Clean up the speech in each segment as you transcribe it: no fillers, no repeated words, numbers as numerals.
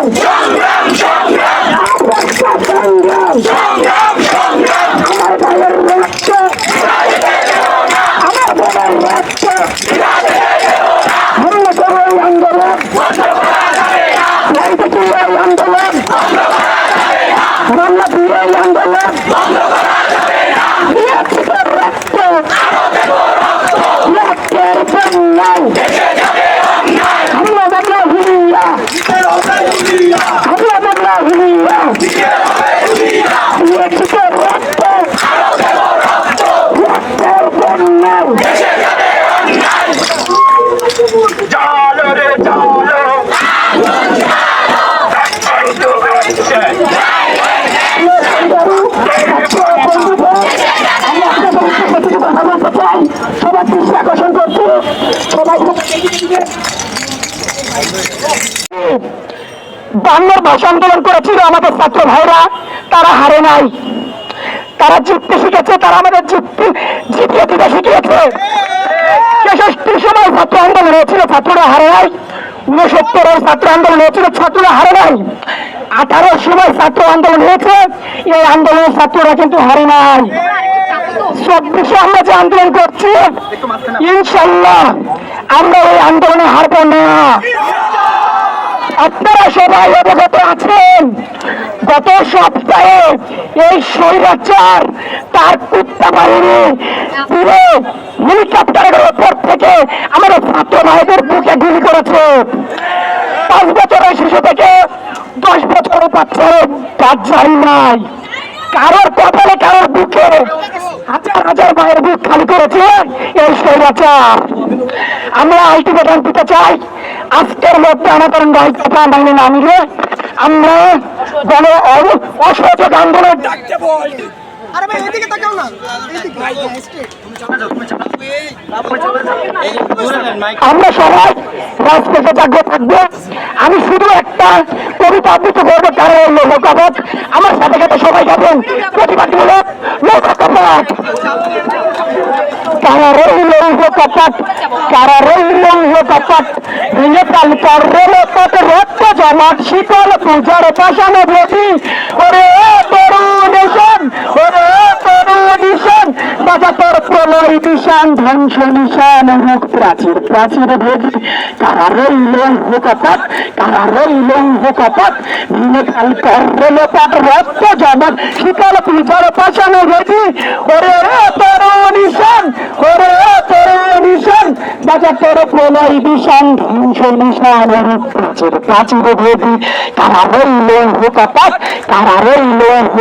সংগ্রাম সংগ্রাম সংগ্রাম সংগ্রাম আমার ভাইয়ের রক্ত আমার বোনের রক্ত আন্দোলন আন্দোলন আন্দোলন রক্তের বন্যায় সবার দৃষ্টি আকর্ষণ করছে সবাই বাংলার ভাষা আন্দোলন করেছিল আমাদের ছাত্র ভাইরা, তারা হারে নাই, তারা জিততে শিখেছে, তারা আমাদের জিতিয়ে দিতে শিখিয়েছে। ৬৬ সময় ছাত্র আন্দোলন হয়েছিল, ছাত্ররা হারে নাই। ৬৯-এর ছাত্র আন্দোলন হয়েছিল, ছাত্ররা হারে নাই। ১৮ সময় ছাত্র আন্দোলন হয়েছে, এই আন্দোলনের ছাত্ররা কিন্তু হারে নাই। ২৪-এ আমরা যে আন্দোলন করছি, ইনশাল্লাহ আমরা এই আন্দোলনে হারব না। আপনারা সবাই অবগত আছেন, গত সপ্তাহে এই স্বৈরাচার তার কুত্তা বাহিনী পুরো হেলিকপ্টারের উপর থেকে আমাদের ছাত্র ভাইদের বুকে গুলি করেছে। 5 বছরের শিশু থেকে 10 বছরের বাচ্চার কাজ জানি নাই, কারোর কপালে কারোর বুকে হাজার হাজার মায়ের বুক খালি করেছে এই স্বৈরাচার। আমরা আলটিমেটাম দিতে চাই, আজকের মধ্যে আমাদের 9 দফা মাইনে না নিলে আমরা গণ অসহযোগ আন্দোলন ডাকতে বলি। আমরা সবাই রাজপথে জাগ্রত থাকবো। আমি শুধু একটা কবিতা আবৃত্তি করবো, কারণ হলো লোকাপথ। আমার সাথে সাথে সবাই যাবেন, প্রতিবাদমূলক লোকাপথ। কারা রইল কপাট, কারা রইল কপাট, ভেঙে পাল করবে লোকাপথ, রক্ত জমাট শীতল পূজার পাশানো ভেটি। ওরে তরুণ এসন, ওরে বাজাতর প্রলয় নিশান, ধ্বংস নিশান, মুখ প্রাচীর প্রাচীর ভেদি। কারা রইল কপাট, কারা রইল কপাট, ভেঙে পাল করবে লোকাপথ, রক্ত জমাট শীতল পূজার পাশানো ভেটি। ওরে তরুণ ঈশান, ওরে তরুণ ঈশান, বাজাতর প্রলয় নিশান, ধ্বংস নিশান, মুখ প্রাচীর প্রাচীর ভেদি। কারা রইল কপাট, কারা রইল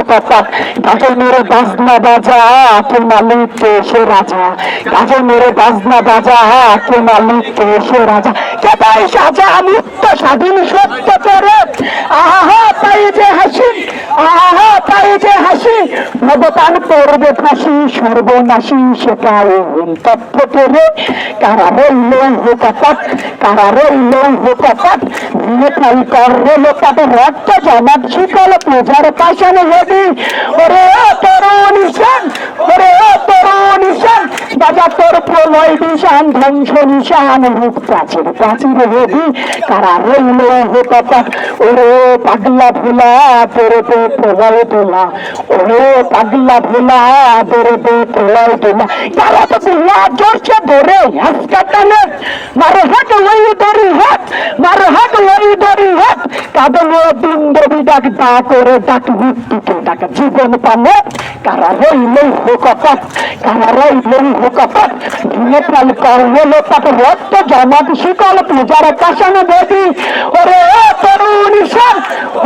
কপাট, গাজনের বাজনা বাজা কে মালিক সে রাজা, গাজনের বাজনা বাজা কে মালিক সে রাজা। কে তাই সাজা মুক্ত স্বাধীন সত্য করে, আহা তাই যে হাসি, আহা তাই যে হাসি, ভগবান করবে ফাঁসি সর্বনাশী সেটাই তথ্য করে। কারা রইল কপাট, কারা রইল কপাট, ভেঙে ফাল করবে লোকাট, রক্ত জমাট শীতল পূজার পাশানো ভেদি। ওরে তরুণ ঈশান, ওরে তরুণ ঈশান, বাজাতর প্রলয় নিশান, ধ্বংস নিশান, মুখ প্রাচীর প্রাচীর ভেদি। কারা রইল কপাট, ওরে পাগলা ভোলা বেরোবে প্রলয় তোলা, ওরে পাগলা ভোলা বেরোবে প্রলয় তোলা। তারা তো ভোলা জোরছে ধরে হাসকা টানে, মারো হাট ওই দড়ি হাট, মারো হাট ওই দড়ি হাট, কাঁদলে বিন্দবি ডাক দা করে ডাক মৃত্যুকে ডাক জীবন পানে। কারা রইল কপাট, কারা রইল কপাট, ভেঙে ফেল করবে লোকাট, রক্ত জমাট শীতল পূজার পাশানো দেবী। ওরে তরুণ ঈশান,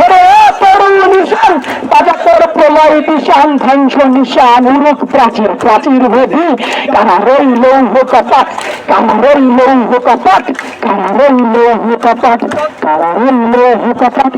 ওরে তরুণ ঈশান, বাজাতর প্রলয় নিশান, ধ্বংস নিশান, উরুক প্রাচীর প্রাচীর ভেদি। কারা রইল কপাট, কারা রইল কপাট, কারা রইল কপাট, কারা রইল কপাট।